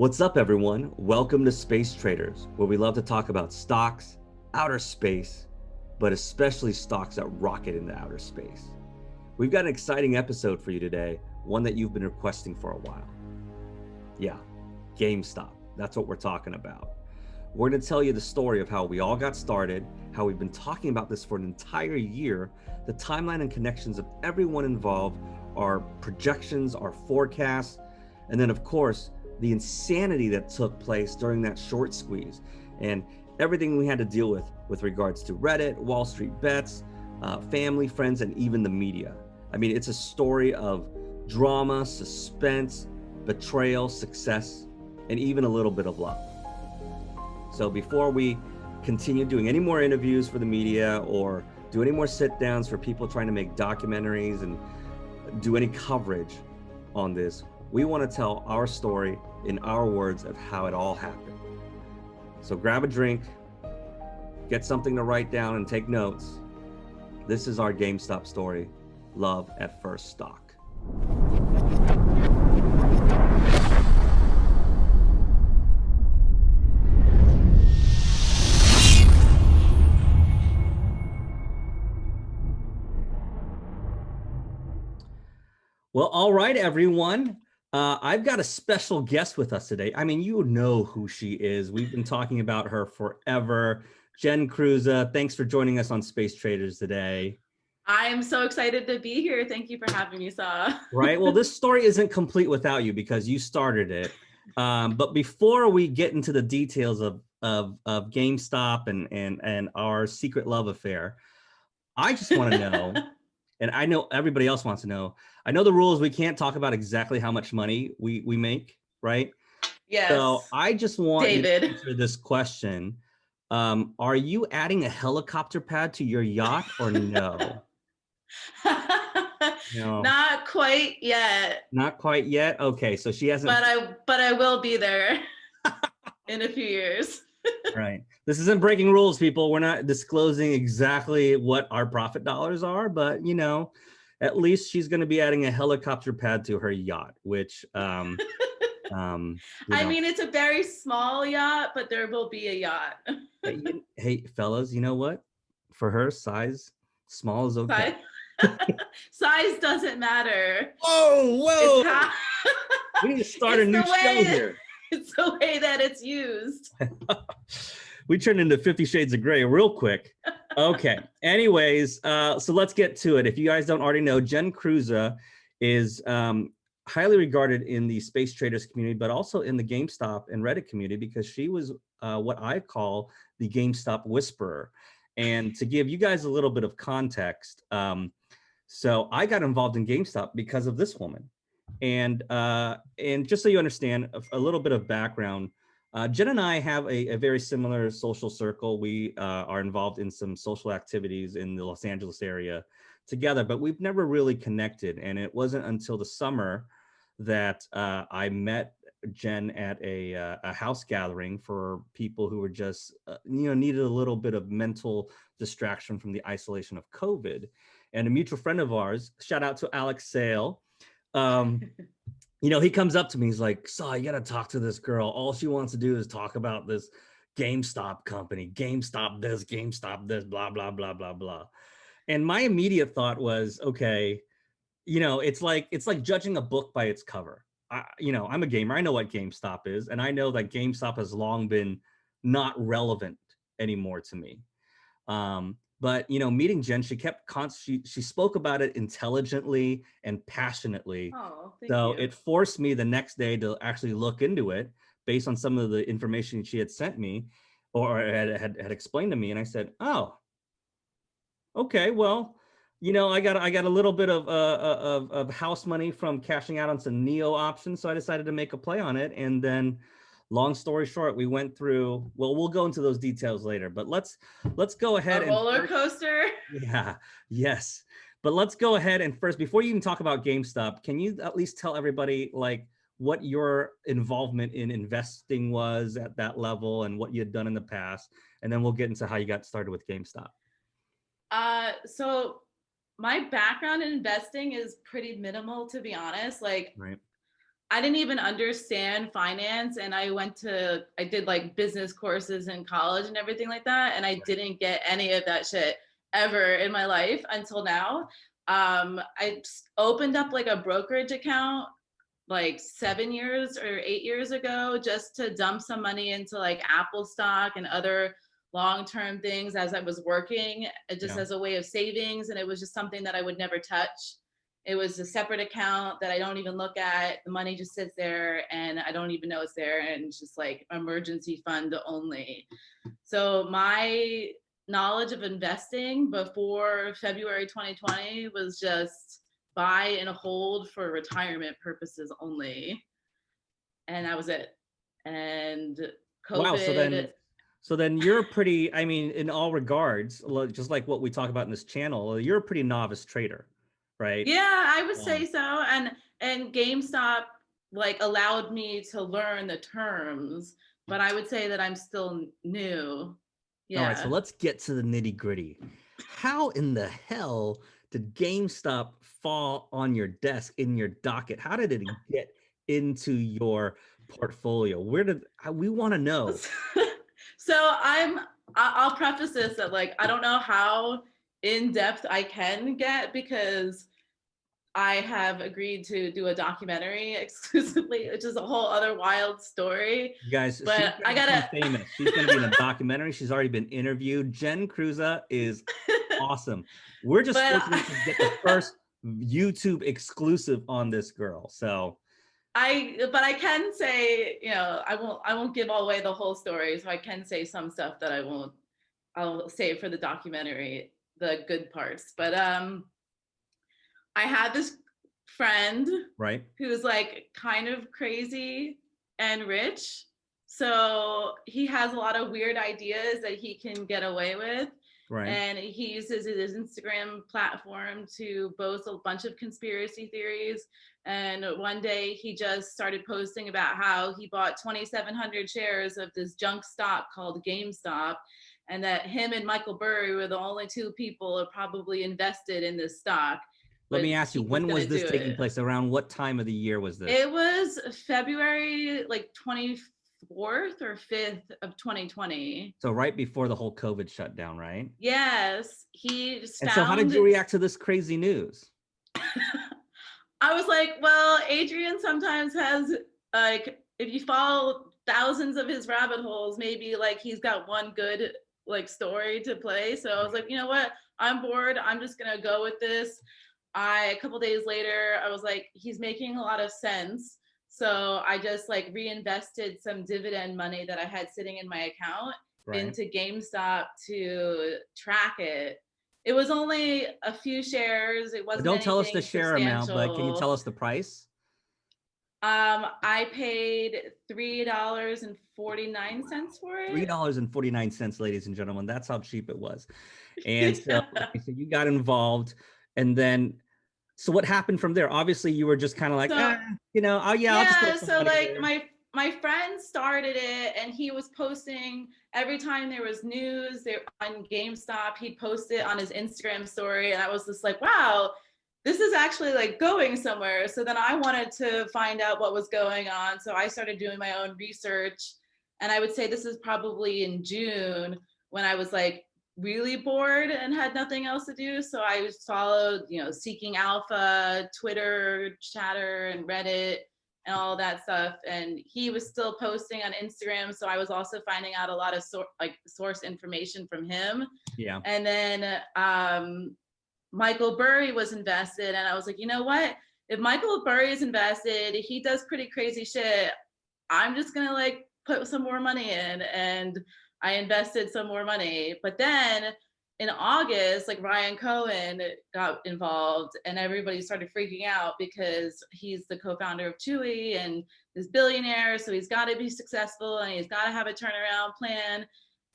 What's up, everyone? Welcome to Space Traders, where we love to talk about stocks, outer space, but especially stocks that rocket into outer space. We've got an exciting episode for you today, one that you've been requesting for a while. Yeah, GameStop. That's what we're talking about. We're going to tell you the story of how we all got started, how we've been talking about this for an entire year, the timeline and connections of everyone involved, our projections, our forecasts, and then, of course, the insanity that took place during that short squeeze and everything we had to deal with regards to Reddit, Wall Street bets, family, friends, and even the media. I mean, it's a story of drama, suspense, betrayal, success, and even a little bit of luck. So before we continue doing any more interviews for the media or do any more sit downs for people trying to make documentaries and do any coverage on this, we want to tell our story in our words of how it all happened. So grab a drink, get something to write down and take notes. This is our GameStop story, Love at First Stock. Well, all right, everyone. I've got a special guest with us today. I mean, you know who she is. We've been talking about her forever. Jenn Kruza, thanks for joining us on Space Traders today. I'm so excited to be here. Thank you for having me, Saw. Right. Well, this story isn't complete without you because you started it. But before we get into the details of GameStop and our secret love affair, I just want to know, and I know everybody else wants to know, I know the rules. We can't talk about exactly how much money we make, right? Yes. So I just want David. you to answer this question. Are you adding a helicopter pad to your yacht or no? No. Not quite yet. Not quite yet? Okay, so she hasn't. But I will be there in a few years. Right. This isn't breaking rules, people. We're not disclosing exactly what our profit dollars are, but you know, at least she's going to be adding a helicopter pad to her yacht, which I mean, it's a very small yacht, but there will be a yacht. Hey, fellas, you know what? For her, size, small is okay. Size doesn't matter. Whoa! We need to start a new show here. It's the way that it's used. We turned into 50 Shades of Grey real quick. Okay. Anyways, so let's get to it. If you guys don't already know, Jenn Kruza is highly regarded in the space traders community, but also in the GameStop and Reddit community because she was what I call the GameStop whisperer. And to give you guys a little bit of context, so I got involved in GameStop because of this woman. And just so you understand a little bit of background, Jenn and I have a very similar social circle. We are involved in some social activities in the Los Angeles area together, but we've never really connected. And it wasn't until the summer that I met Jenn at a house gathering for people who were just, needed a little bit of mental distraction from the isolation of COVID. And a mutual friend of ours, shout out to Alex Sale, he comes up to me. He's like, "Saw, you got to talk to this girl. All she wants to do is talk about this GameStop company. GameStop this, blah, blah, blah, blah, blah." And my immediate thought was, okay, it's like judging a book by its cover. I'm a gamer. I know what GameStop is. And I know that GameStop has long been not relevant anymore to me. But meeting Jenn, she she spoke about it intelligently and passionately. Oh, thank so you. It forced me the next day to actually look into it based on some of the information she had sent me or had explained to me. And I said, oh, okay, well, I got a little bit of house money from cashing out on some Neo options. So I decided to make a play on it. And then long story short, we went through, well, we'll go into those details later, but let's go ahead. A roller coaster? Yeah, yes. But let's go ahead and first, before you even talk about GameStop, can you at least tell everybody like what your involvement in investing was at that level and what you had done in the past? And then we'll get into how you got started with GameStop. So my background in investing is pretty minimal, to be honest. Like, right. I didn't even understand finance, and I did like business courses in college and everything like that, and I didn't get any of that shit ever in my life until now. I opened up like a brokerage account like 7 years or 8 years ago just to dump some money into like Apple stock and other long-term things as I was working, just as a way of savings. And it was just something that I would never touch. It was a separate account that I don't even look at. The money just sits there and I don't even know it's there. And it's just like emergency fund only. So my knowledge of investing before February 2020 was just buy and hold for retirement purposes only. And that was it. And COVID. Wow. So then you're pretty, I mean, in all regards, just like what we talk about in this channel, you're a pretty novice trader, right? Yeah, I would say so. And GameStop like allowed me to learn the terms, but I would say that I'm still new. Yeah. All right, so let's get to the nitty gritty. How in the hell did GameStop fall on your desk in your docket? How did it get into your portfolio? We want to know. So I'll preface this that like, I don't know how in depth I can get because I have agreed to do a documentary exclusively, which is a whole other wild story. You guys, but I gotta famous. She's gonna be in a documentary. She's already been interviewed. Jenn Kruza is awesome. We're just fortunate to get the first YouTube exclusive on this girl. So but I can say, you know, I won't give all away the whole story. So I can say some stuff that I'll save for the documentary, the good parts. But I had this friend, right, who's like kind of crazy and rich. So he has a lot of weird ideas that he can get away with. right. And he uses his Instagram platform to boast a bunch of conspiracy theories. And one day he just started posting about how he bought 2,700 shares of this junk stock called GameStop, and that him and Michael Burry were the only two people who probably invested in this stock. Let me ask you, when was this taking place? Around what time of the year was this? It was February like 24th or 5th of 2020. So right before the whole COVID shutdown, right? Yes. And so how did you react to this crazy news? I was like, well, Adrian sometimes has like, if you follow thousands of his rabbit holes, maybe like he's got one good like story to play. So I was like, you know what? I'm bored. I'm just going to go with this. A couple days later, I was like, he's making a lot of sense. So I just like reinvested some dividend money that I had sitting in my account into GameStop to track it. It was only a few shares. It wasn't. Don't tell us the share amount, but can you tell us the price? I paid $3.49 for it. $3.49, ladies and gentlemen. That's how cheap it was. And so you got involved, and then so what happened from there? Obviously, you were just kind of like, you know, oh yeah. Yeah. So like my friend started it, and he was posting every time there was news there on GameStop. He'd post it on his Instagram story, and I was just like, wow, this is actually like going somewhere. So then I wanted to find out what was going on. So I started doing my own research, and I would say this is probably in June when I was like really bored and had nothing else to do. So I followed, you know, Seeking Alpha, Twitter, Chatter, and Reddit, and all that stuff. And he was still posting on Instagram. So I was also finding out a lot of source information from him. Yeah. And then Michael Burry was invested. And I was like, you know what? If Michael Burry is invested, he does pretty crazy shit. I'm just going to like put some more money in. And I invested some more money. But then in August, like Ryan Cohen got involved, and everybody started freaking out because he's the co-founder of Chewy and this billionaire. So he's got to be successful and he's got to have a turnaround plan.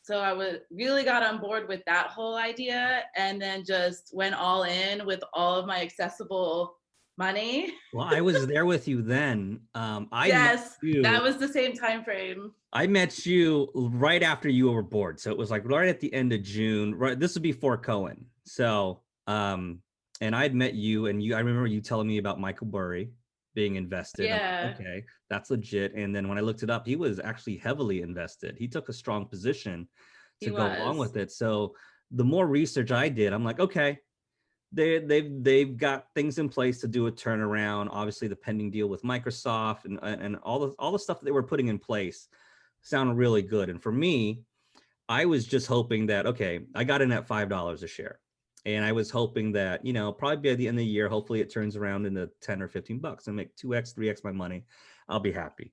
So I really got on board with that whole idea, and then just went all in with all of my accessible money. Well, I was there with you then. Yes, that was the same time frame. I met you right after you were bored. So it was like right at the end of June, right? This would be before Cohen. So, and I'd met you, and I remember you telling me about Michael Burry, being invested. I'm Yeah, like, okay, that's legit. And then when I looked it up, he was actually heavily invested. He took a strong position he to go along was. with it. So the more research I did, I'm like, okay, they've got things in place to do a turnaround. Obviously, the pending deal with Microsoft and all the stuff that they were putting in place sounded really good. And for me, I was just hoping that, okay, I got in at $5 a share. And I was hoping that, you know, probably by the end of the year, hopefully it turns around into 10 or 15 bucks and make 2x, 3x my money. I'll be happy.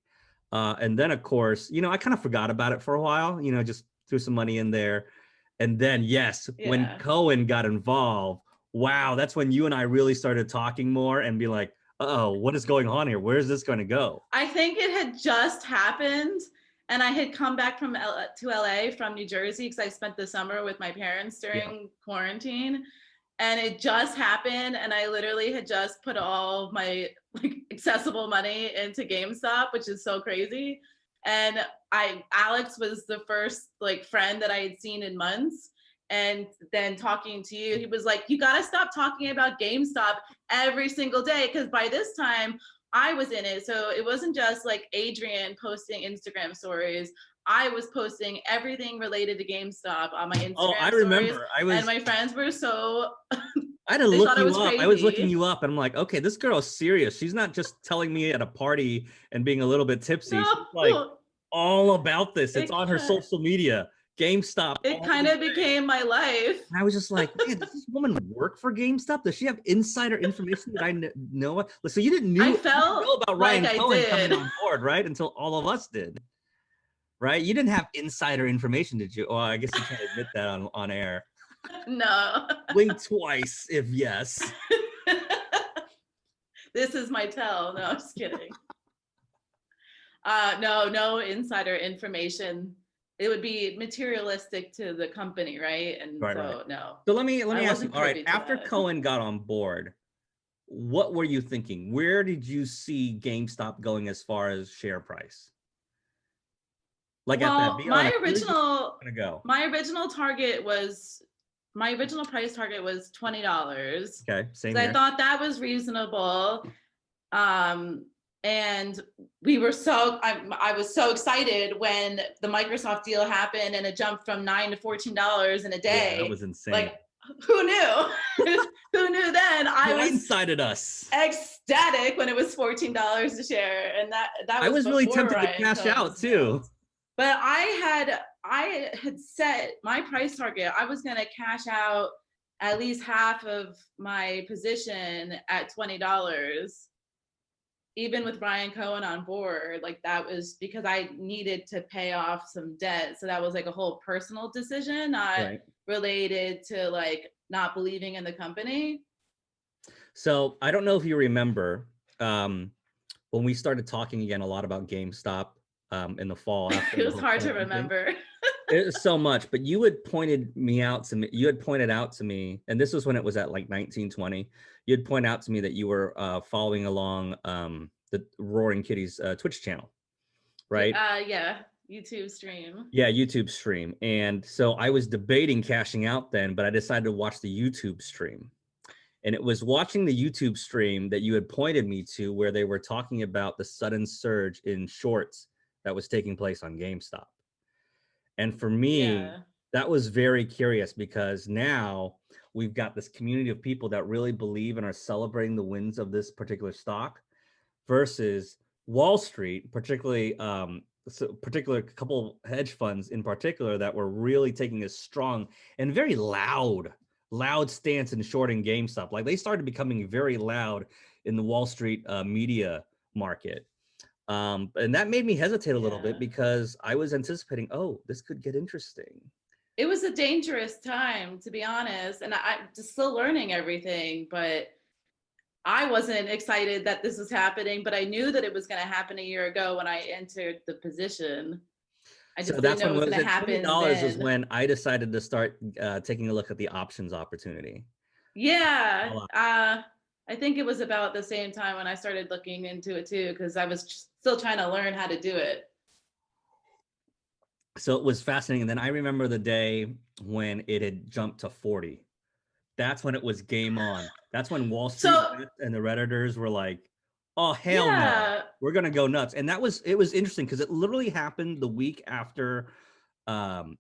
And then, of course, you know, I kind of forgot about it for a while, you know, just threw some money in there. And then, yes, when Yeah. Cohen got involved, wow, that's when you and I really started talking more and be like, oh, what is going on here? Where is this going to go? I think it had just happened, and I had come back to LA from New Jersey because I spent the summer with my parents Yeah. during quarantine, and it just happened, and I literally had just put all of my like accessible money into GameStop, which is so crazy. And Alex was the first like friend that I had seen in months. And then talking to you, he was like, you got to stop talking about GameStop every single day. Cause by this time I was in it. So it wasn't just like Adrian posting Instagram stories. I was posting everything related to GameStop on my Oh, I Instagram stories. remember. And my friends were so, I had to they look thought I you was up. I was looking crazy. you up and I'm like, okay, this girl is serious. She's not just telling me at a party and being a little bit tipsy. She's like No, all about this. It's it, on her social media. GameStop it all the kind of way. became my life. And I was just like, man, does this woman work for GameStop? Does she have insider information that I know? So I you didn't know felt about like Ryan I Cohen coming did. on board, right? Until all of us did, right? You didn't have insider information, did you? Well, I guess you can't admit that on air. No. Blink twice if yes. This is my tell. No, I'm just kidding. No insider information. It would be materialistic to the company, right? And Right, right. so no, So let I me ask you. wasn't All right, privy to after that. Cohen got on board, what were you thinking? Where did you see GameStop going as far as share price? Like at that, Well, be honest. Where did you gonna go? my original target was my original price target was $20 Okay, same because I here. thought that was reasonable. Um, and I was so excited when the Microsoft deal happened and it jumped from $9 to $14 in a Yeah, that day. was insane. Like, who knew? Who knew then? I was Blindsided us. ecstatic when it was $14 a share, and that I was was really before tempted to Ryan cash Cohen out was too. nailed. But I had set my price target. I was gonna cash out at least half of my position at $20, even with Ryan Cohen on board. Like that was because I needed to pay off some debt. So that was like a whole personal decision, not Right. related to like not believing in the company. So I don't know if you remember when we started talking again a lot about GameStop in the fall after It the was whole hard to Cohen thing. remember. It was so much, but you had pointed me out to me. You had pointed out to me, and this was when it was at like 1920. You'd point out to me that you were following along the Roaring Kitties Twitch channel, right? Yeah, YouTube stream. Yeah, YouTube stream. And so I was debating cashing out then, but I decided to watch the YouTube stream. And it was watching the YouTube stream that you had pointed me to where they were talking about the sudden surge in shorts that was taking place on GameStop. And for me, Yeah. that was very curious because now we've got this community of people that really believe and are celebrating the wins of this particular stock versus Wall Street, particularly particular couple hedge funds in particular that were really taking a strong and very loud stance in shorting GameStop. Like they started becoming very loud in the Wall Street media market. And that made me hesitate a little bit Yeah. because I was anticipating, oh, this could get interesting. It was a dangerous time, to be honest. And I'm just still learning everything, but I wasn't excited that this was happening, but I knew that it was going to happen a year ago when I entered the position. I So just didn't that's know when it was was going to it happen $20 was then. when I decided to start taking a look at the options opportunity. Yeah. I think it was about the same time when I started looking into it too, because I was still trying to learn how to do it. So it was fascinating. And then I remember the day when it had jumped to 40. That's when it was game on. That's when Wall Street So and the Redditors were like, oh hell no, Yeah. we're gonna go nuts. And it was interesting because it literally happened the week after um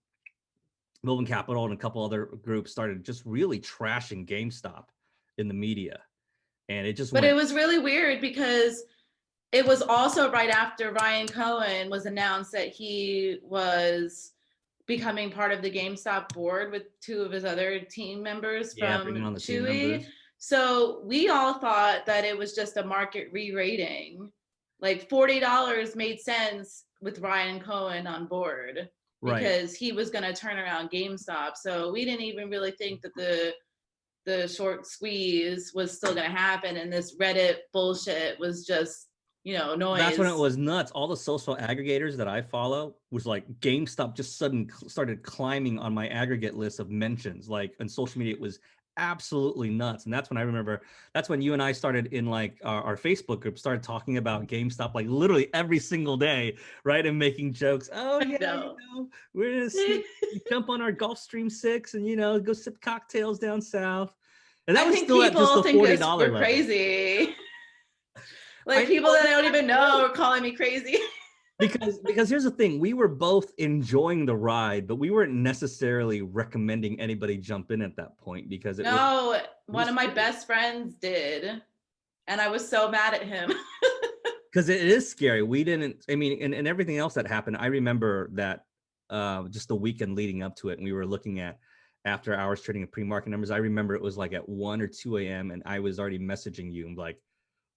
Melvin Capital and a couple other groups started just really trashing GameStop in the media. And it just But it went, was really weird because it was also right after Ryan Cohen was announced that he was becoming part of the GameStop board with two of his other team members yeah, bringing from on the team Chewy. members. So we all thought that it was just a market re-rating. Like $40 made sense with Ryan Cohen on board Right. because he was going to turn around GameStop. So we didn't even really think that the short squeeze was still going to happen, and this Reddit bullshit was just, That's when it noise. was nuts. All the social aggregators that I follow was like GameStop just suddenly started climbing on my aggregate list of mentions. Like on social media, it was absolutely nuts. And that's when I remember, that's when you and I started in like our Facebook group, started talking about GameStop like literally every single day, right? And making jokes. Oh I yeah, know. we're gonna jump on our Gulfstream 6 and go sip cocktails down south. And that I was think still at just people the think $40 we're level. crazy. I Like people know, that I don't even know are calling me crazy. because here's the thing, we were both enjoying the ride, but we weren't necessarily recommending anybody jump in at that point because it No, one was of my scary. best friends did, and I was so mad at him. Because it is scary. We didn't, I mean, and everything else that happened, I remember that just the weekend leading up to it, and we were looking at after hours trading at pre-market numbers. I remember it was like at 1 or 2 a.m. and I was already messaging you and like,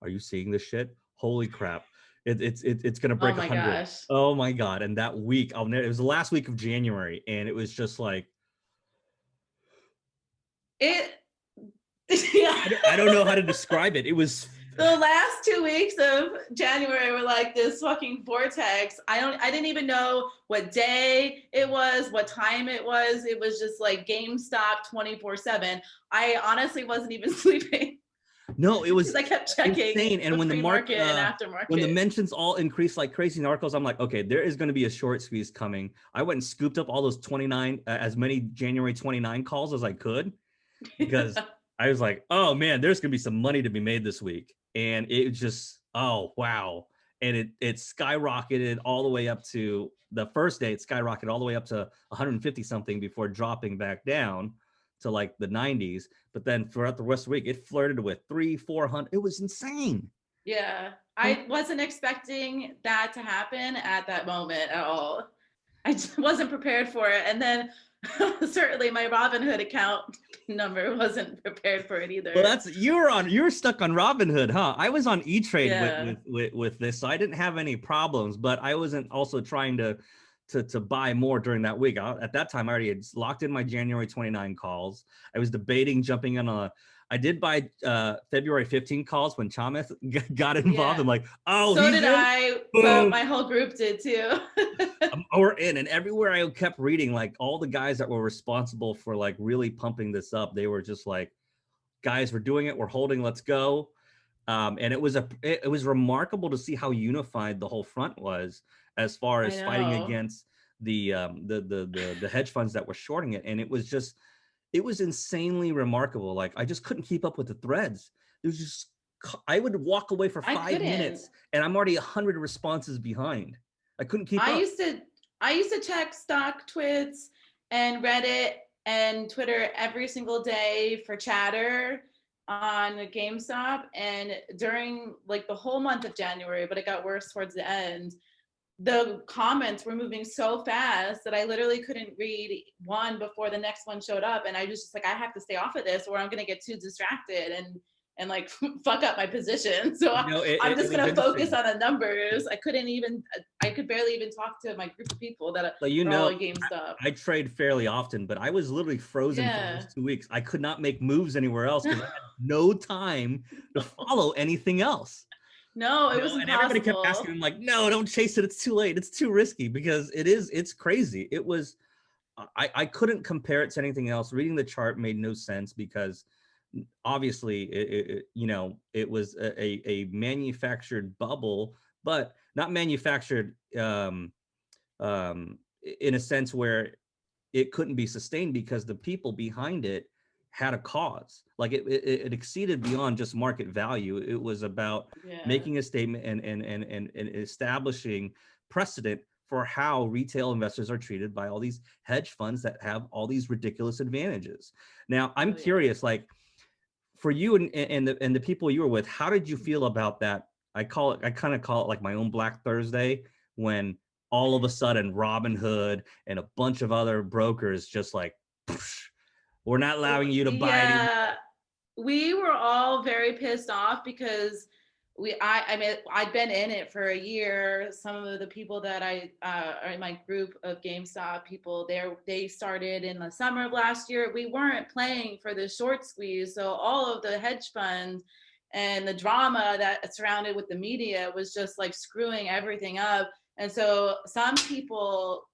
are you seeing this shit? Holy crap. It's gonna Oh break my 100. gosh. Oh my god. And that week, it was the last week of January, and it was just like, It yeah. I don't know how to describe it. It was, The last 2 weeks of January were like this fucking vortex. I didn't even know what day it was, what time it was. It was just like GameStop 24/7. I honestly wasn't even sleeping no, it because was I kept checking insane. And the pre-market and when the aftermarket. mentions all increased like crazy in articles, I'm like, okay, there is going to be a short squeeze coming. I went and scooped up all those 29, as many January 29 calls as I could, because I was like, oh man, there's going to be some money to be made this week. And it just, oh wow. And it skyrocketed all the way up to the first day, it skyrocketed all the way up to 150 something before dropping back down to like the 90s. But then throughout the rest of the week, it flirted with 300-400. It was insane. Yeah, I wasn't expecting that to happen at that moment at all. I just wasn't prepared for it. And then certainly my Robinhood account number wasn't prepared for it Well, either. that's you're stuck on Robinhood, huh? I was on E-Trade Yeah. with this, so I didn't have any problems. But I wasn't also trying to buy more during that week. At that time, I already had locked in my January 29 calls. I was debating jumping in on a. I did buy February 15 calls when Chamath got involved. Yeah. I'm like, oh, So he's did in. I, but Boom. my whole group did too. We're in. And everywhere I kept reading, like all the guys that were responsible for like really pumping this up, they were just like, guys, we're doing it, we're holding, let's go. And it was remarkable to see how unified the whole front was as far I as fighting know. against the hedge funds that were shorting it. And it was insanely remarkable. Like I just couldn't keep up with the threads. It was just, I would walk away for I 5 minutes couldn't. and I'm already 100 responses behind. I couldn't keep I up. used to I used to check stock twits and Reddit and Twitter every single day for chatter on GameStop, and during like the whole month of January, but it got worse towards the end. The comments were moving so fast that I literally couldn't read one before the next one showed up, and I was just like, I have to stay off of this or I'm going to get too distracted and like fuck up my position. So I'm It just was going to focus interesting. on the numbers. I could barely even talk to my group of people that So are all at GameStop. I trade fairly often, but I was literally frozen for Yeah. those 2 weeks. I could not make moves anywhere else because I had no time to follow anything else. No, it was And everybody kept impossible. asking him, like, no, don't chase it. It's too late. It's too risky because it's crazy. It was, I couldn't compare it to anything else. Reading the chart made no sense because obviously it was a manufactured bubble, but not manufactured in a sense where it couldn't be sustained because the people behind it had a cause. Like it exceeded beyond just market value. It was about making a statement and establishing precedent for how retail investors are treated by all these hedge funds that have all these ridiculous advantages. Now, I'm curious, like for you and the people you were with, how did you feel about that? I kind of call it like my own Black Thursday, when all of a sudden Robinhood and a bunch of other brokers just like, we're not allowing you to buy anymore. We were all very pissed off because I mean, I'd been in it for a year. Some of the people that are in my group of GameStop people, they started in the summer of last year. We weren't playing for the short squeeze. So all of the hedge funds and the drama that surrounded with the media was just like screwing everything up. And so some people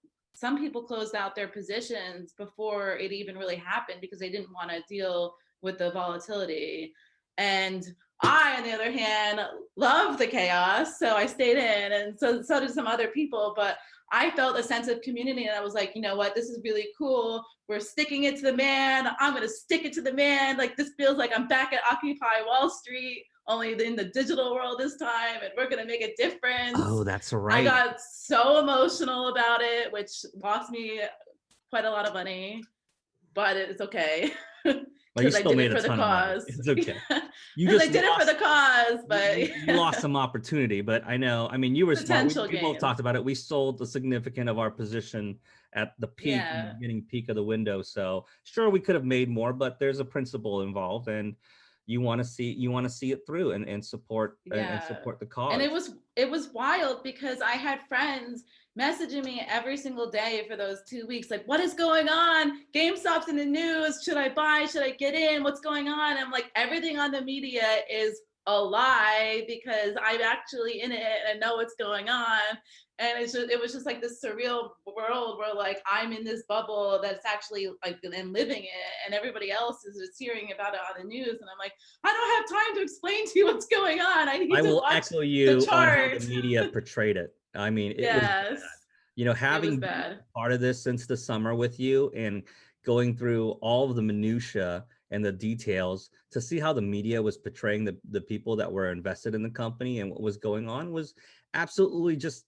closed out their positions before it even really happened because they didn't want to deal with the volatility. And I, on the other hand, love the chaos, so I stayed in, and so did some other people. But I felt a sense of community, and I was like, you know what, this is really cool. We're sticking it to the man. I'm gonna stick it to the man. Like, this feels like I'm back at Occupy Wall Street, only in the digital world this time, and we're gonna make a difference. Oh, that's right. I got so emotional about it, which lost me quite a lot of money, but it's okay. Well, you still made a ton of money. It's okay. You just I did it for the cause, but you lost some opportunity. But I know, I mean, you were smart. We both talked about it. We sold a significant of our position at the peak, in the beginning peak of the window. So sure, we could have made more, but there's a principle involved, and you want to see it through and support and support the cause. And it was wild because I had friends messaging me every single day for those 2 weeks, like, what is going on? GameStop's in the news. Should I buy? Should I get in? What's going on? And I'm like, everything on the media is a lie because I'm actually in it and I know what's going on. And it was just like this surreal world where like I'm in this bubble that's actually like and living it, and everybody else is just hearing about it on the news. And I'm like, I don't have time to explain to you what's going on. I will echo you on how the media portrayed it. I mean, it was bad. You know, having been part of this since the summer with you and going through all of the minutia and the details to see how the media was portraying the people that were invested in the company and what was going on was absolutely just,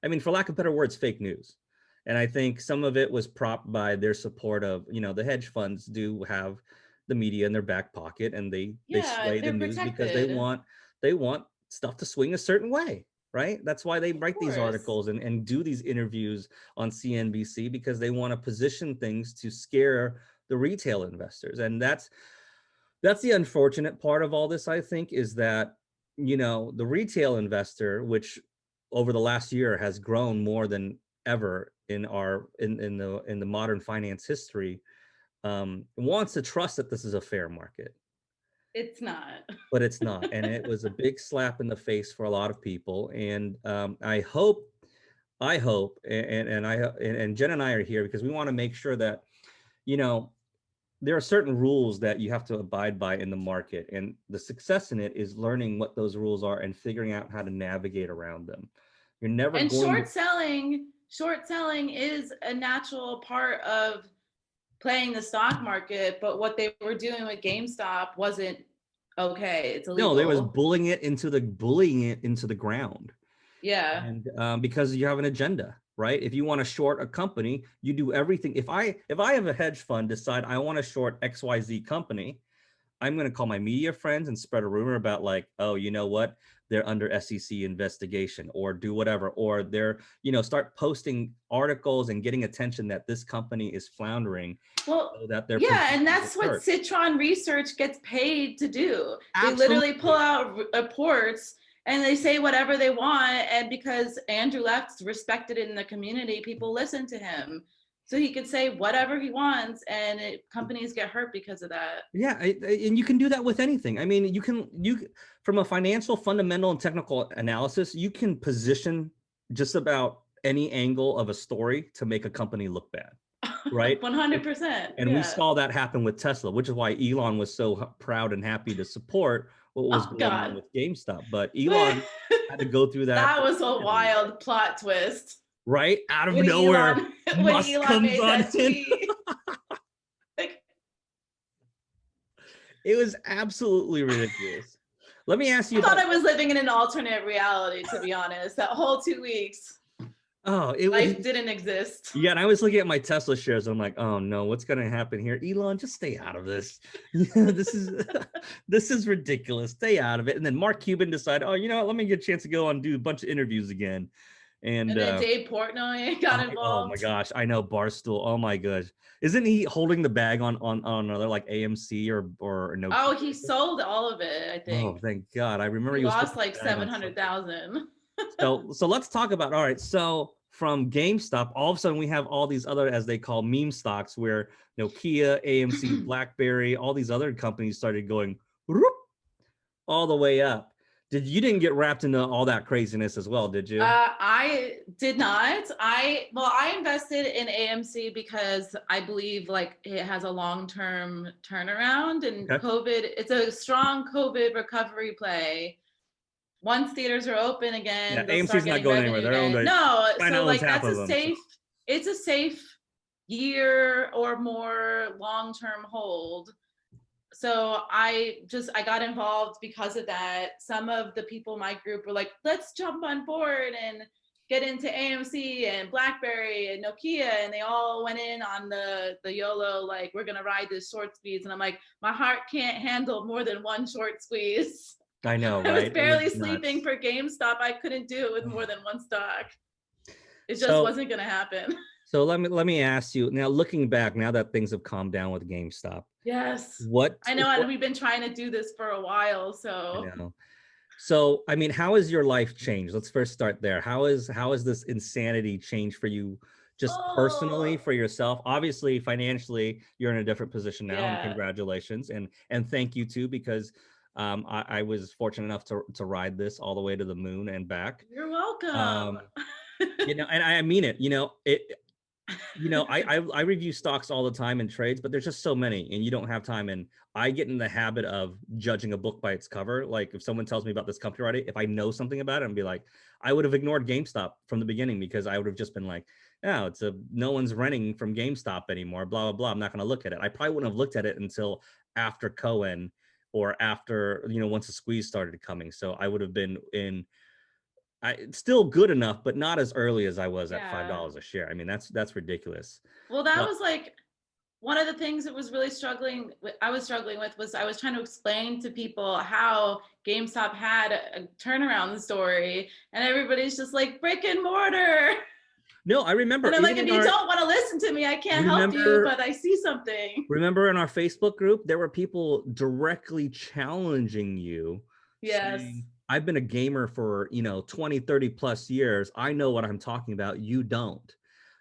I mean, for lack of better words, fake news. And I think some of it was propped by their support of, you know, the hedge funds do have the media in their back pocket, and they sway the news because they want stuff to swing a certain way, right? That's why they write these articles and do these interviews on CNBC, because they want to position things to scare the retail investors. And that's the unfortunate part of all this, I think, is that, you know, the retail investor, which over the last year has grown more than ever in the modern finance history, wants to trust that this is a fair market. It's not. But it's not. And it was a big slap in the face for a lot of people. And I hope, and Jen and I are here because we want to make sure that, you know, there are certain rules that you have to abide by in the market. And the success in it is learning what those rules are and figuring out how to navigate around them. You're never and short selling is a natural part of playing the stock market, but what they were doing with GameStop wasn't okay. It's illegal. No, they was bullying it into the ground. Yeah. And because you have an agenda, right? If you want to short a company, you do everything. If I have a hedge fund decide I want to short XYZ company, I'm going to call my media friends and spread a rumor about like, oh, you know what? They're under SEC investigation, or do whatever, or they're, you know, start posting articles and getting attention that this company is floundering. Well, so that they're and that's what Citron Research gets paid to do. Absolutely. They literally pull out reports and they say whatever they want. And because Andrew Left's respected in the community, people listen to him. So he could say whatever he wants, and companies get hurt because of that. Yeah, and you can do that with anything. I mean, you from a financial, fundamental, and technical analysis, you can position just about any angle of a story to make a company look bad, right? 100%. And we saw that happen with Tesla, which is why Elon was so proud and happy to support what was going on with GameStop. But Elon had to go through that. That was a wild plot twist. Right? Out of nowhere, Musk comes on in. It was absolutely ridiculous. Let me ask you I thought about. I was living in an alternate reality, to be honest. That whole 2 weeks, Oh, it was. life didn't exist. Yeah, and I was looking at my Tesla shares. I'm like, oh no, what's gonna happen here? Elon, just stay out of this. This is this is ridiculous. Stay out of it. And then Mark Cuban decided, oh, you know what? Let me get a chance to go and do a bunch of interviews again. And And then Dave Portnoy got oh my involved. gosh, I know Barstool. Oh my gosh, isn't he holding the bag on another like AMC or no? Oh, he sold all of it, I Oh, think. thank God. I remember He he was lost holding like the bag on something. 700,000. So let's talk about, all right, so from GameStop, all of a sudden we have all these other, as they call, meme stocks, where Nokia, AMC, BlackBerry, all these other companies started going whoop, all the way up. You didn't get wrapped into all that craziness as well, did you? I did not. I invested in AMC because I believe like it has a long-term turnaround, and Okay. COVID, it's a strong COVID recovery play. Once theaters are open Yeah, again, they'll start AMC's not getting going anywhere. revenue They're owned again. by No, China so owns like half that's of a them. So. safe, it's a safe year or more long-term hold. So I got involved because of that. Some of the people in my group were like, let's jump on board and get into AMC and BlackBerry and Nokia, and they all went in on the YOLO, like, we're gonna ride this short squeeze. And I'm like, my heart can't handle more than one short squeeze. I know, I was right? It was barely sleeping nuts. for GameStop. I couldn't do it with more than one stock. It just So wasn't gonna happen. so let me ask you now, looking back, now that things have calmed down with GameStop, Yes. what I know, and we've been trying to do this for a while, I so know. So, I mean, how has your life changed? Let's first start there. How is this insanity changed for you, just personally, oh for yourself? Obviously, financially, you're in a different position now, and yeah. congratulations, and thank you too, because I was fortunate enough to ride this all the way to the moon and back. You're welcome. Um, and I mean it. I review stocks all the time in trades, but there's just so many, and you don't have time. And I get in the habit of judging a book by its cover. Like if someone tells me about this company already, if I know something about it, and be like, I would have ignored GameStop from the beginning, because I would have just been like, no, no one's renting from GameStop anymore. Blah blah blah. I'm not going to look at it. I probably wouldn't have looked at it until after Cohen, or after once the squeeze started coming. So I would have been in. Still good enough, but not as early as I was at five Yeah. dollars a share. I mean, that's ridiculous. Well, that But was like one of the things that was really I was struggling with was I was trying to explain to people how GameStop had a turnaround story, and everybody's just like brick and mortar. no, I remember And I'm like, even if in you our don't want to listen to me, I can't help you, remember but I see something. remember in our Facebook group, there were people directly challenging you, Yes. saying, I've been a gamer for 20, 30 plus years. I know what I'm talking about. You don't.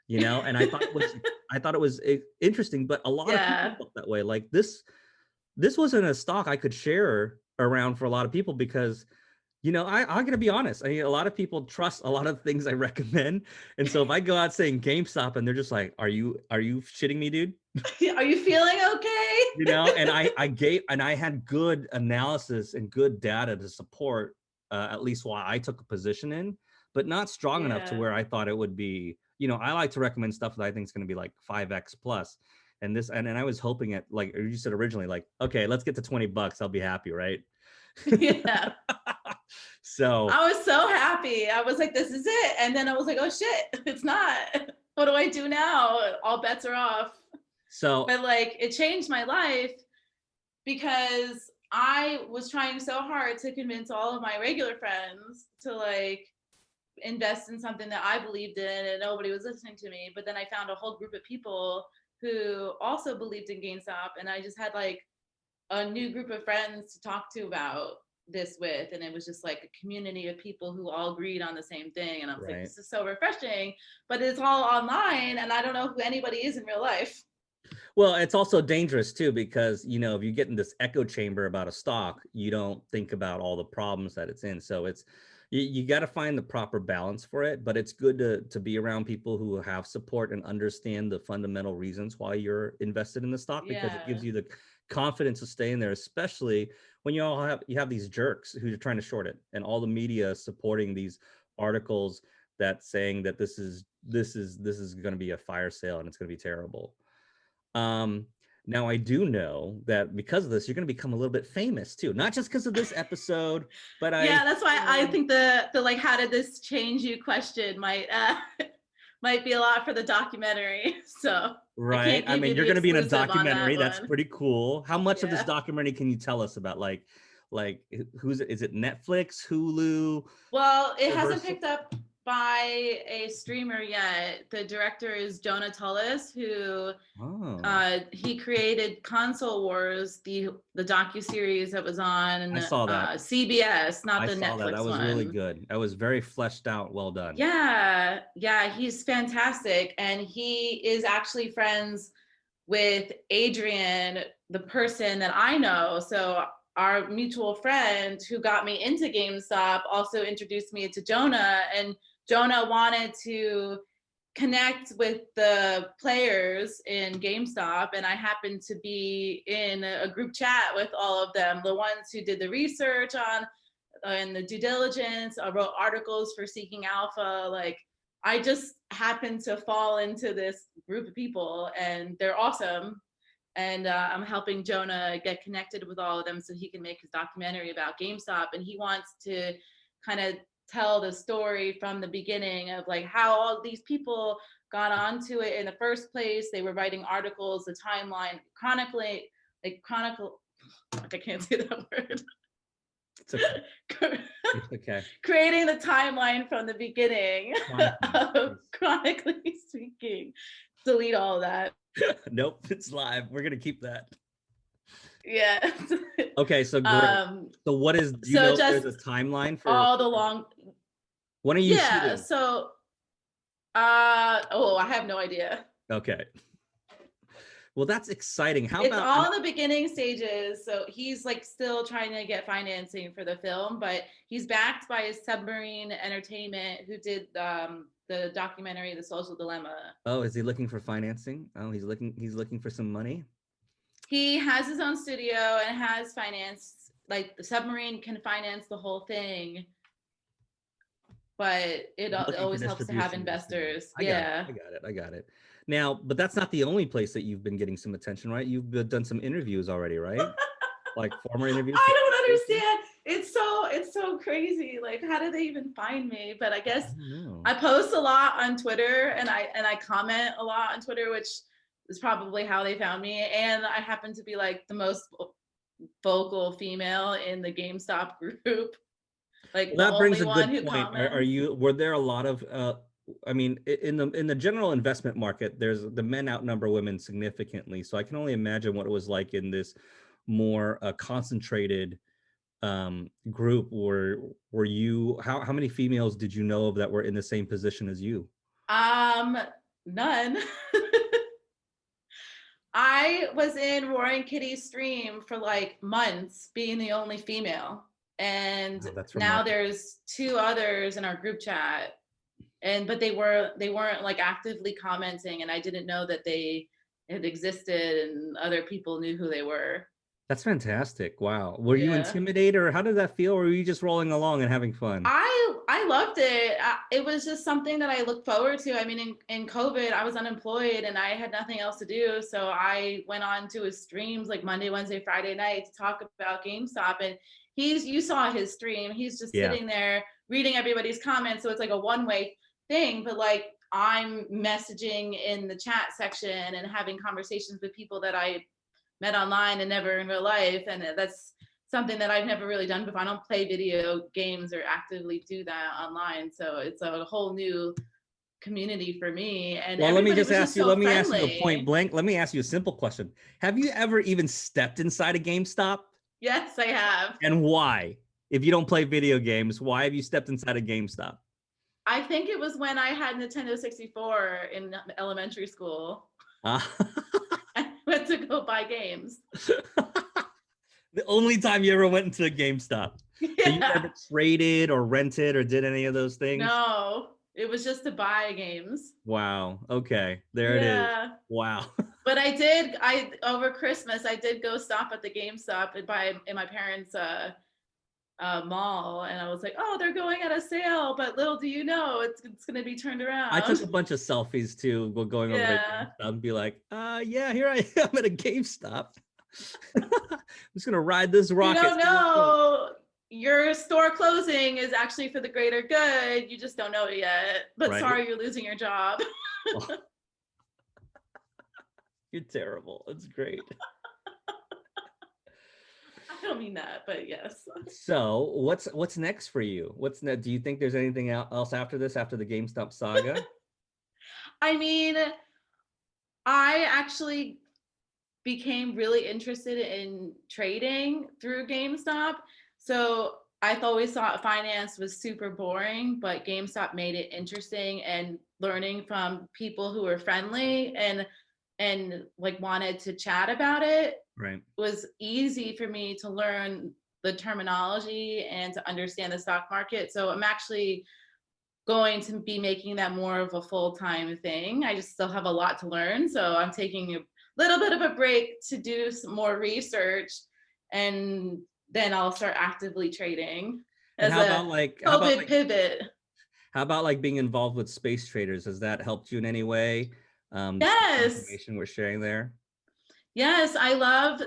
And I thought it was interesting, but a lot of people Yeah. felt that way. Like this wasn't a stock I could share around for a lot of people, because I'm gonna be honest. I mean, a lot of people trust a lot of things I recommend, and so if I go out saying GameStop and they're just like, "Are you shitting me, dude?" Are you feeling okay? And I had good analysis and good data to support at least why I took a position in, but not strong enough to Yeah. where I thought it would be. I like to recommend stuff that I think is going to be like 5x plus, and I was hoping at, like you said originally, like, okay, let's get to $20, I'll be happy, right? Yeah. So. I was so happy. I was like, this is it. And then I was like, oh shit, it's not. What do I do now? All bets are off. So But like, it changed my life because I was trying so hard to convince all of my regular friends to like invest in something that I believed in, and nobody was listening to me. But then I found a whole group of people who also believed in GameStop, and I just had like a new group of friends to talk to about this with, and it was just like a community of people who all agreed on the same thing, and I was like, right. this is so refreshing, but it's all online and I don't know who anybody is in real life. Well, it's also dangerous too, because if you get in this echo chamber about a stock, you don't think about all the problems that it's in. So you got to find the proper balance for it. But it's good to be around people who have support and understand the fundamental reasons why you're invested in the stock, because it gives Yeah. you the confidence to stay in there, especially when you have these jerks who are trying to short it, and all the media supporting these articles that saying that this is going to be a fire sale and it's going to be terrible. Um, Now, I do know that because of this, you're going to become a little bit famous too, not just because of this episode, but Yeah, that's why I think the like how did this change you question might might be a lot for the documentary. So I right. can't I give mean, you you're the going to be in a exclusive on that documentary. That's one. pretty cool. How much of this Yeah. documentary can you tell us about? Like who's it? Is it Netflix, Hulu, Well, it hasn't Universal? picked up by a streamer yet. The director is Jonah Tullis, who Oh, he created Console Wars, the docu-series that was on I saw that. CBS, not I the saw that. That Netflix was really one. good. That was very fleshed out. Well done. Yeah, yeah, he's fantastic. And he is actually friends with Adrian, the person that I know. So our mutual friend who got me into GameStop also introduced me to Jonah, and Jonah wanted to connect with the players in GameStop, and I happened to be in a group chat with all of them, the ones who did the research on and the due diligence. I wrote articles for Seeking Alpha. Like, I just happened to fall into this group of people, and they're awesome. And I'm helping Jonah get connected with all of them so he can make his documentary about GameStop. And he wants to kind of tell the story from the beginning of like how all these people got onto it in the first place. They were writing articles, the timeline, chronicle. I can't say that word. It's okay. It's okay. Creating the timeline from the beginning of chronically speaking. Delete all that. Nope, it's live. We're gonna keep that. Yeah. Okay, so great. So what is, do you know if there's a timeline for all the long, when are you yeah, shooting? so I have no idea. Okay. Well, that's exciting. How It's about, all in the beginning stages. So he's like still trying to get financing for the film, but he's backed by Submarine Entertainment, who did the documentary The Social Dilemma. oh, is he looking for financing? Oh, he's looking for some money. He has his own studio and has finance, like the Submarine can finance the whole thing, but it Looking for always helps to have distribution. investors. I got it. Yeah. I got it. I got it. Now, but that's not the only place that you've been getting some attention, right? You've done some interviews already, right? Like former interviews. I don't understand. It's so crazy. Like, how did they even find me? But I guess I post a lot on Twitter, and I comment a lot on Twitter, which is probably how they found me. And I happen to be like the most vocal female in the GameStop group. Like, well, the that brings only a one good who point. comments. Were there a lot of I mean, in the general investment market, there's the men outnumber women significantly. So I can only imagine what it was like in this more concentrated group. Were you, how many females did you know of that were in the same position as you? None. I was in Roaring Kitty's stream for like months, being the only female. And Oh, that's now remarkable. there's two others in our group chat. But they weren't like actively commenting, and I didn't know that they had existed and other people knew who they were. That's fantastic. Wow. Were you Yeah. intimidated, or how did that feel? Or were you just rolling along and having fun? I loved it. It was just something that I looked forward to. I mean, in COVID, I was unemployed and I had nothing else to do. So I went on to his streams like Monday, Wednesday, Friday night to talk about GameStop. And you saw his stream. He's just Yeah. sitting there reading everybody's comments. So it's like a one-way thing, but like I'm messaging in the chat section and having conversations with people that I met online and never in real life. And that's something that I've never really done before. I don't play video games or actively do that online. So it's a whole new community for me. And Well, let me everybody just was ask just you, so let me ask you a point friendly. blank. Let me ask you a simple question. Have you ever even stepped inside a GameStop? Yes, I have. And why? If you don't play video games, why have you stepped inside a GameStop? I think it was when I had Nintendo 64 in elementary school. I went to go buy games. The only time you ever went into a GameStop. Yeah. So you never traded or rented or did any of those things? No, it was just to buy games. Wow. Okay. There it is. Wow. But over Christmas, I did go stop at the GameStop and buy in my parents' mall, and I was like, oh, they're going at a sale, but little do you know, it's going to be turned I took around. a bunch of selfies too, while going over to Yeah. GameStop and be like, yeah, here I am at a GameStop. I'm just gonna ride this You rocket. don't know your store closing is actually for the greater good. You just don't know it yet. But Right? sorry, you're losing your job. Oh, you're terrible. It's great. I don't mean that, but yes. So what's next for you? What's next? Do you think there's anything else after this, after the GameStop saga? I mean, I actually became really interested in trading through GameStop. So I always thought finance was super boring, but GameStop made it interesting, and learning from people who were friendly and like wanted to chat about it Right. was easy for me to learn the terminology and to understand the stock market. So I'm actually going to be making that more of a full-time thing. I just still have a lot to learn. So I'm taking a little bit of a break to do some more research, and then I'll start actively trading And as a COVID pivot. how about like being involved with space traders? Has that helped you in any way? The Yes. information we're sharing there. Yes, I love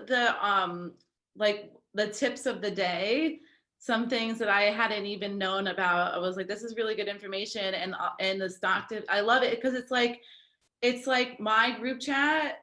like the tips of the day. Some things that I hadn't even known about. I was like, this is really good information, and the stock tip. I love it because it's like my group chat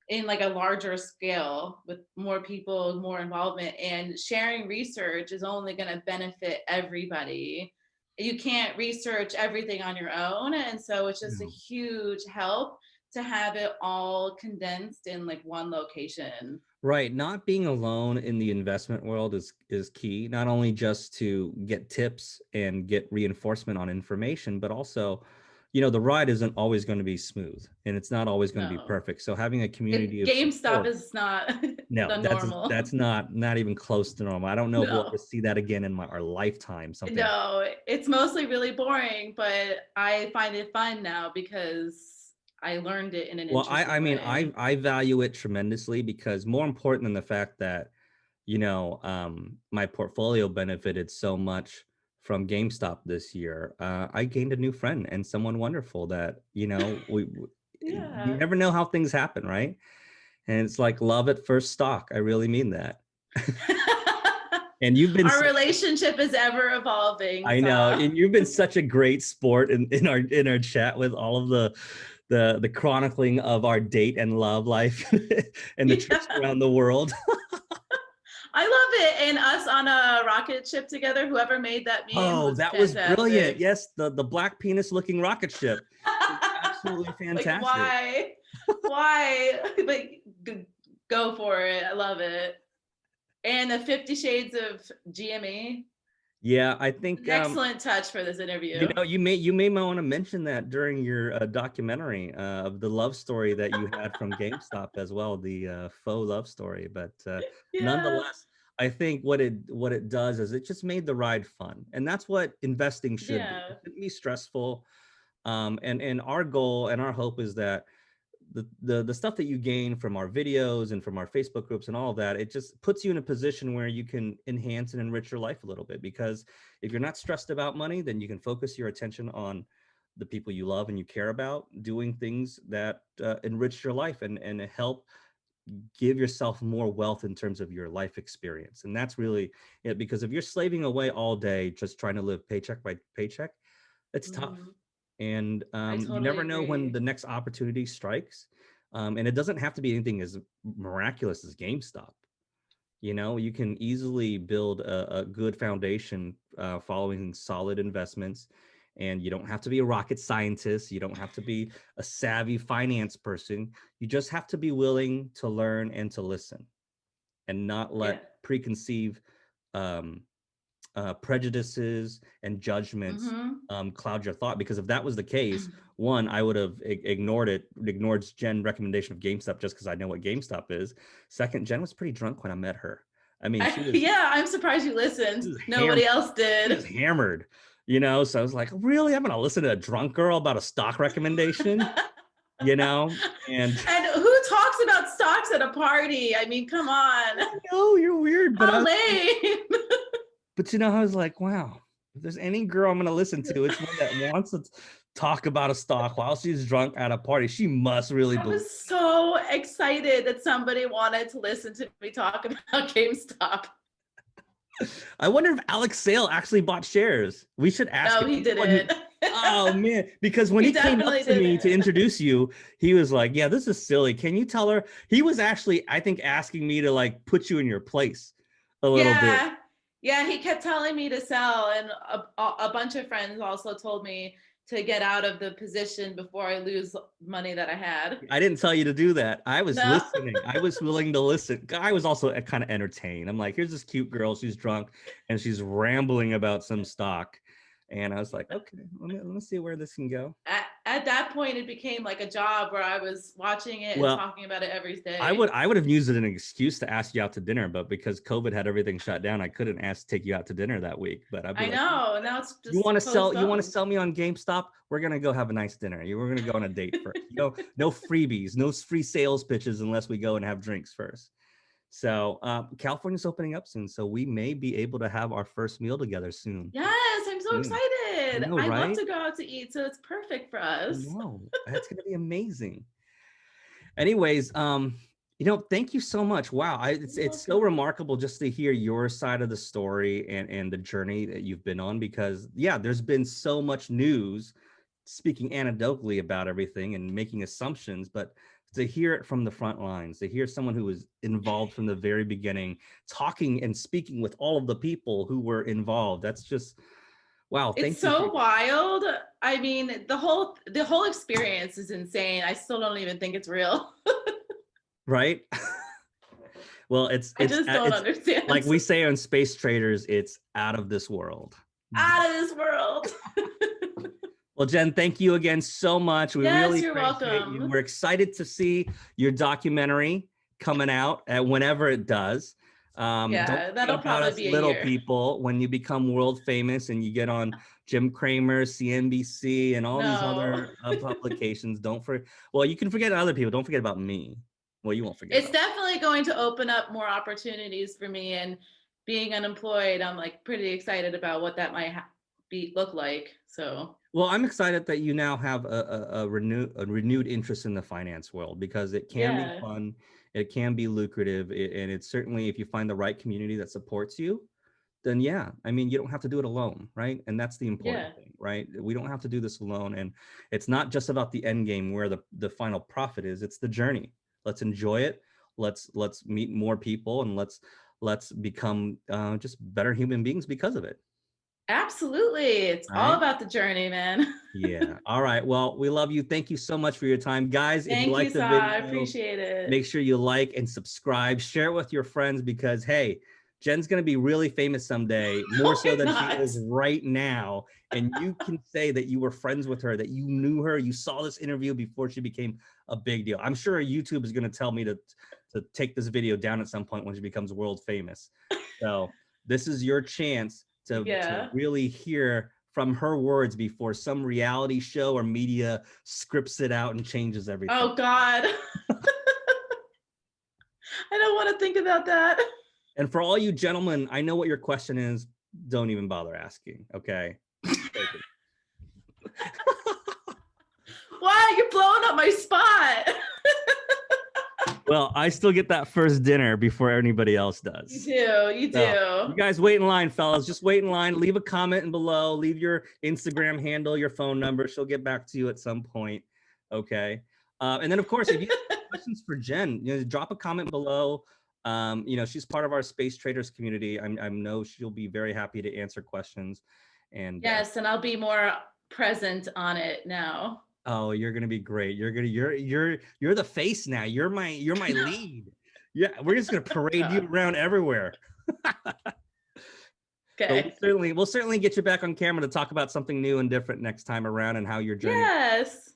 in like a larger scale with more people, more involvement, and sharing research is only going to benefit everybody. You can't research everything on your own, and so it's just a No. huge help to have it all condensed in like one location. Right. Not being alone in the investment world is key, not only just to get tips and get reinforcement on information, but also, the ride isn't always going to be smooth and it's not always going to be No, perfect. So having a community of GameStop support, is not no, the normal. that's not even close to normal. I don't know if we'll ever No, see that again in our lifetime, something like no, it's mostly really boring, but I find it fun now because I learned it in an well, I interesting mean, way. I value it tremendously because more important than the fact that, my portfolio benefited so much from GameStop this year. I gained a new friend and someone wonderful that, you Yeah. never know how things happen, right? And it's like love at first stock. I really mean that. And you've been Our such a, relationship is ever evolving. I know, So and you've been such a great sport in our chat with all of the chronicling of our date and love life and the trips yeah. around the world. I love it. And us on a rocket ship together, whoever made that meme Oh, was that was brilliant. fantastic. Yes, the black penis looking rocket ship is absolutely Like, fantastic. why? Why? But go for it. I love it. And the 50 Shades of GME. Yeah, I think An excellent touch for this interview. you may want to mention that during your documentary of the love story that you had from GameStop as well, the faux love story. But Yeah. nonetheless, I think what it does is it just made the ride fun, and that's what investing should be. It Yeah. shouldn't be stressful. And our goal and our hope is that the stuff that you gain from our videos and from our Facebook groups and all of that, it just puts you in a position where you can enhance and enrich your life a little bit. Because if you're not stressed about money, then you can focus your attention on the people you love and you care about, doing things that enrich your life and help give yourself more wealth in terms of your life experience. And that's really it. Because if you're slaving away all day just trying to live paycheck by paycheck, it's tough. Mhm. And I you totally never know when agree. the next opportunity strikes. And it doesn't have to be anything as miraculous as GameStop. You can easily build a good foundation following solid investments. And you don't have to be a rocket scientist. You don't have to be a savvy finance person. You just have to be willing to learn and to listen and not Yeah. let preconceived um, prejudices and judgments Mm-hmm. cloud your thought. Because if that was the case, one, I would have ignored Jen's recommendation of GameStop just because I know what GameStop is. Second, Jen was pretty drunk when I met her. I mean, Yeah, I'm surprised you listened. she was Nobody else she was did. hammered, So I was like, really? I'm gonna listen to a drunk girl about a stock recommendation, you know? And And who talks about stocks at a party? I mean, come on. I know you're weird, but I How was like, lame. But I was like, wow, if there's any girl I'm gonna listen to, it's one that wants to talk about a stock while she's drunk at a party. She must really I believe. was so excited that somebody wanted to listen to me talk about GameStop. I wonder if Alex Sale actually bought shares. We should ask No, him. he didn't. Oh man, because when He he came up definitely to me to didn't. introduce you, he was like, "Yeah, this is silly. Can you tell her?" He was actually, I think, asking me to like put you in your place a little bit. Yeah, he kept telling me to sell, and a bunch of friends also told me to get out of the position before I lose money that I had. I didn't tell you to do that. I was No. listening. I was willing to listen. I was also kind of entertained. I'm like, here's this cute girl. She's drunk and she's rambling about some stock. And I was like, okay, let me see where this can go. At that point, it became like a job where I was watching it and Well, talking about it every day. I would have used it as an excuse to ask you out to dinner, but because COVID had everything shut down, I couldn't ask to take you out to dinner that week. But I'd be I like, know. Now it's you just want to sell? You want to postponed. sell me on GameStop? We're gonna go have a nice dinner. We're gonna go on a date first. No freebies, no free sales pitches unless we go and have drinks first. So California's opening up soon, so we may be able to have our first meal together soon. Yes, I'm so excited. I know, I love right? to go out to eat, so it's perfect for I us. know. That's gonna be amazing. Anyways, thank you so much. Wow, it's so remarkable just to hear your side of the story and the journey that you've been on, because yeah, there's been so much news speaking anecdotally about everything and making assumptions, but to hear it from the front lines, to hear someone who was involved from the very beginning, talking and speaking with all of the people who were involved, that's just wow. It's Thank you. so wild. I mean, the whole experience is insane. I still don't even think it's real. Right. Well, I just don't understand. Like we say on Space Traders, it's out of this world. Out of this world. Well, Jenn, thank you again so much. We Yes, really you're appreciate welcome. you. We're excited to see your documentary coming out whenever it does. Yeah, that'll probably be a little year. people, when you become world famous and you get on Jim Cramer, CNBC, and all these other publications. Well, you can forget other people. Don't forget about me. Well, you won't forget. It's definitely going to open up more opportunities for me, and being unemployed, I'm like pretty excited about what that might look like. So. Well, I'm excited that you now have a renewed interest in the finance world, because it can be fun, it can be lucrative, and it's certainly, if you find the right community that supports you, then yeah, I mean, you don't have to do it alone, right? And that's the important thing, right? We don't have to do this alone, and it's not just about the end game where the final profit is. It's the journey. Let's enjoy it. Let's meet more people, and let's become just better human beings because of it. Absolutely. It's all about the journey, man. Yeah. All right. Well, we love you. Thank you so much for your time. Guys, if you like the video, I appreciate it. Make sure you like and subscribe. Share it with your friends, because, hey, Jenn's going to be really famous someday, more so than she is right now. And you can say that you were friends with her, that you knew her, you saw this interview before she became a big deal. I'm sure YouTube is going to tell me to take this video down at some point when she becomes world famous. So this is your chance to really hear from her words before some reality show or media scripts it out and changes everything. Oh God. I don't want to think about that. And for all you gentlemen, I know what your question is. Don't even bother asking, okay? Why? You're blowing up my spot. Well, I still get that first dinner before anybody else does. You do. You guys wait in line, fellas. Just wait in line. Leave a comment below. Leave your Instagram handle, your phone number. She'll get back to you at some point. Okay. And then, of course, if you have questions for Jenn, drop a comment below. She's part of our Space Traders community. I know she'll be very happy to answer questions. And yes, and I'll be more present on it now. Oh, you're gonna be great. You're the face now. You're my lead. Yeah, we're just gonna parade you around everywhere. Okay. We'll certainly get you back on camera to talk about something new and different next time around, and how your journey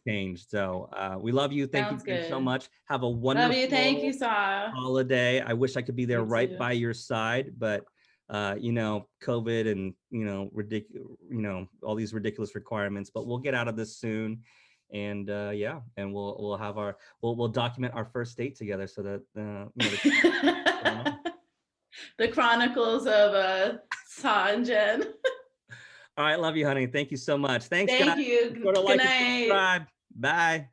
changed. So we love you. Thank you so much. Have a wonderful Thank you, holiday. I wish I could be there right by your side, but COVID and all these ridiculous requirements. But we'll get out of this soon. And and we'll have we'll document our first date together, so that The Chronicles of Sa and Jenn. All right, love you, honey. Thank you so much. Thanks, Thank guys. you. Go to Good like and night. subscribe. Bye.